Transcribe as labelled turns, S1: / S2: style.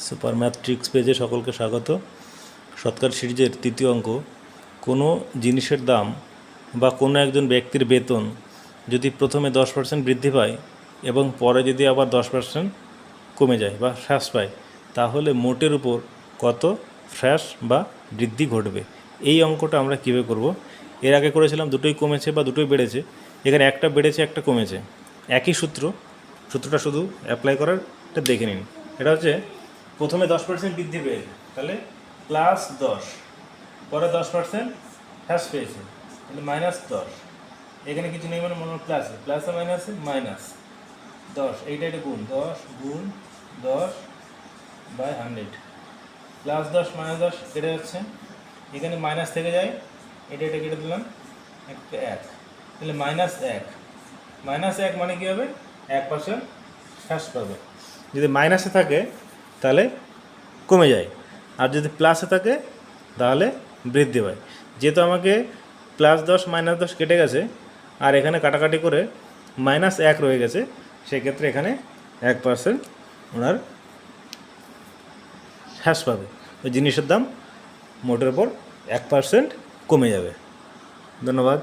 S1: Super math tricks পেজে সকলকে স্বাগত। শতকরা সিরিজের তৃতীয় অঙ্ক। কোনো জিনিসের দাম বা কোনো একজন ব্যক্তির বেতন যদি প্রথমে 10% বৃদ্ধি পায় এবং পরে যদি আবার 10% কমে যায় বা হ্রাস পায়, তাহলে মোটের উপর কত হ্রাস বা বৃদ্ধি ঘটবে। এই অঙ্কটা আমরা কীভাবে করব? এর আগে করেছিলাম দুটোই কমেছে বা দুটোই বেড়েছে, এখানে একটা বেড়েছে একটা কমেছে। একই সূত্রটা শুধু অ্যাপ্লাই করার এটা দেখে নিন। এটা হচ্ছে প্রথমে 10% বৃদ্ধি পেয়েছে, তাহলে +10, পরে 10% হ্রাস পেয়েছে, তাহলে -10। এখানে কিছু নেই মানে মনে প্লাসে প্লাসে মাইনাসে -10, এইটা এটা গুণ 10 গুণ 10/100, +10 -10 কেটে যাচ্ছে, এখানে মাইনাস থেকে যায়, এটা কেটে দিলাম, একটা 1, তাহলে -1 মানে কী হবে? 1% হ্রাস পাবে। যদি মাইনাসে থাকে তাহলে কমে যায়, আর যদি প্লাসে থাকে তাহলে বৃদ্ধি পায়। যেহেতু আমাকে +10 -10 কেটে গেছে আর এখানে কাটাকাটি করে -1 রয়ে গেছে, সেক্ষেত্রে এখানে 1% ওনার হ্রাস পাবে। ওই জিনিসের দাম মোটের উপর 1% কমে যাবে। ধন্যবাদ।